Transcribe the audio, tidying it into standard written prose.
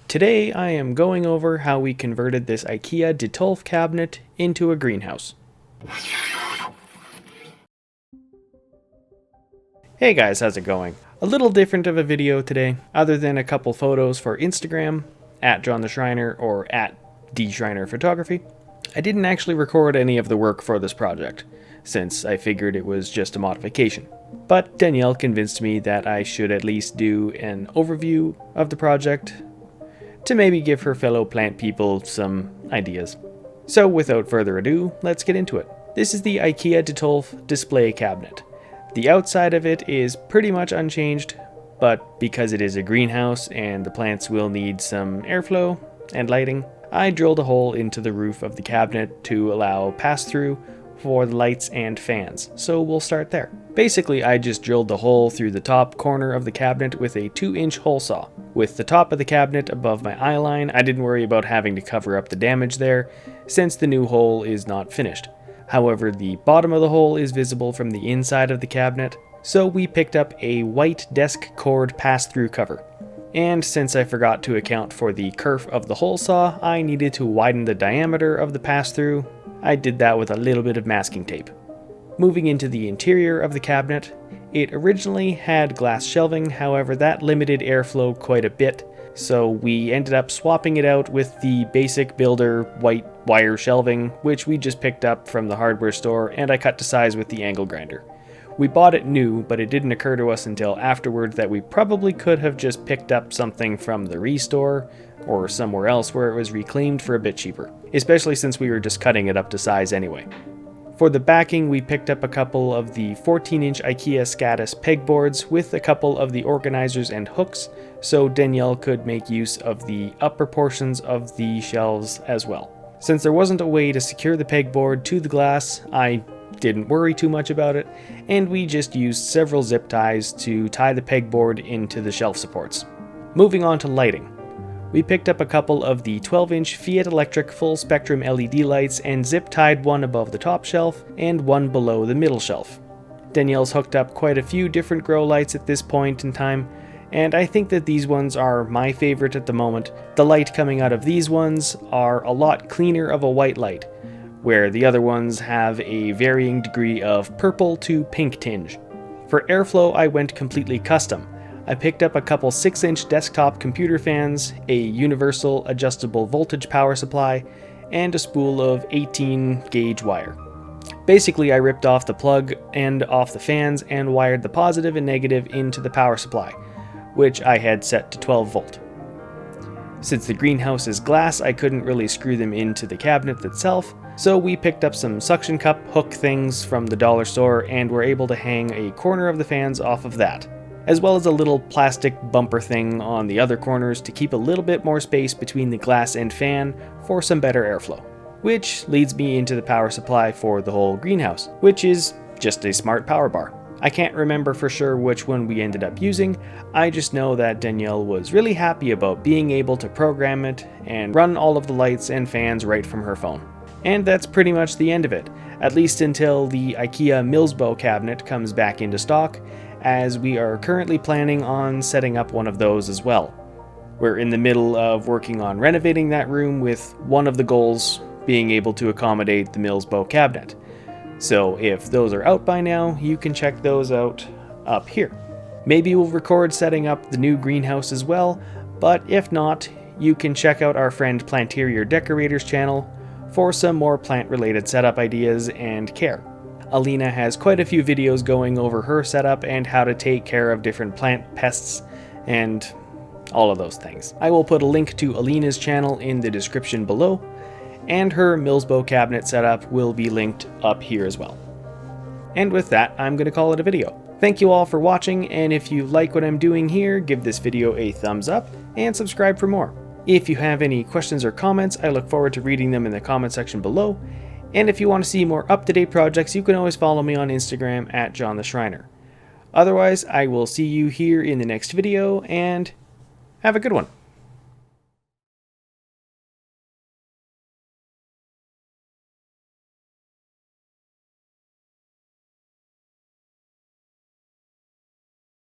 Today I am going over how we converted this Ikea Detolf cabinet into a greenhouse. Hey guys, how's it going? A little different of a video today, other than a couple photos for Instagram, at John the Schreiner or at Schreiner Photography. I didn't actually record any of the work for this project, since I figured it was just a modification. But Danielle convinced me that I should at least do an overview of the project to maybe give her fellow plant people some ideas. So without further ado, let's get into it. This is the Ikea Detolf Display Cabinet. The outside of it is pretty much unchanged, but because it is a greenhouse and the plants will need some airflow and lighting, I drilled a hole into the roof of the cabinet to allow pass-through for the lights and fans, so we'll start there. Basically, I just drilled the hole through the top corner of the cabinet with a 2-inch hole saw. With the top of the cabinet above my eye line, I didn't worry about having to cover up the damage there, since the new hole is not finished. However, the bottom of the hole is visible from the inside of the cabinet, so we picked up a white desk cord pass-through cover. And since I forgot to account for the kerf of the hole saw, I needed to widen the diameter of the pass-through. I did that with a little bit of masking tape. Moving into the interior of the cabinet, it originally had glass shelving, however that limited airflow quite a bit, so we ended up swapping it out with the basic builder white wire shelving, which we just picked up from the hardware store and I cut to size with the angle grinder. We bought it new, but it didn't occur to us until afterwards that we probably could have just picked up something from the restore or somewhere else where it was reclaimed for a bit cheaper, especially since we were just cutting it up to size anyway. For the backing, we picked up a couple of the 14-inch Ikea Scatus pegboards with a couple of the organizers and hooks, so Danielle could make use of the upper portions of the shelves as well. Since there wasn't a way to secure the pegboard to the glass, I didn't worry too much about it, and we just used several zip ties to tie the pegboard into the shelf supports. Moving on to lighting. We picked up a couple of the 12-inch Fiat Electric full spectrum LED lights and zip-tied one above the top shelf and one below the middle shelf. Danielle's hooked up quite a few different grow lights at this point in time, and I think that these ones are my favorite at the moment. The light coming out of these ones are a lot cleaner of a white light, where the other ones have a varying degree of purple to pink tinge. For airflow, I went completely custom. I picked up a couple 6-inch desktop computer fans, a universal adjustable voltage power supply, and a spool of 18-gauge wire. Basically, I ripped off the plug end off the fans and wired the positive and negative into the power supply, which I had set to 12 volt. Since the greenhouse is glass, I couldn't really screw them into the cabinet itself, so we picked up some suction cup hook things from the dollar store and were able to hang a corner of the fans off of that, as well as a little plastic bumper thing on the other corners to keep a little bit more space between the glass and fan for some better airflow. Which leads me into the power supply for the whole greenhouse, which is just a smart power bar. I can't remember for sure which one we ended up using, I just know that Danielle was really happy about being able to program it and run all of the lights and fans right from her phone. And that's pretty much the end of it, at least until the Ikea Millsbow cabinet comes back into stock, as we are currently planning on setting up one of those as well. We're in the middle of working on renovating that room, with one of the goals being able to accommodate the Millsbow cabinet. So if those are out by now, you can check those out up here. Maybe we'll record setting up the new greenhouse as well, but if not, you can check out our friend Planterior Decorator's channel for some more plant-related setup ideas and care. Alina has quite a few videos going over her setup and how to take care of different plant pests and all of those things. I will put a link to Alina's channel in the description below, and her Millsbow cabinet setup will be linked up here as well. And with that, I'm going to call it a video. Thank you all for watching, and if you like what I'm doing here, give this video a thumbs up and subscribe for more. If you have any questions or comments, I look forward to reading them in the comment section below. And if you want to see more up-to-date projects, you can always follow me on Instagram at John the Schreiner. Otherwise, I will see you here in the next video, and have a good one.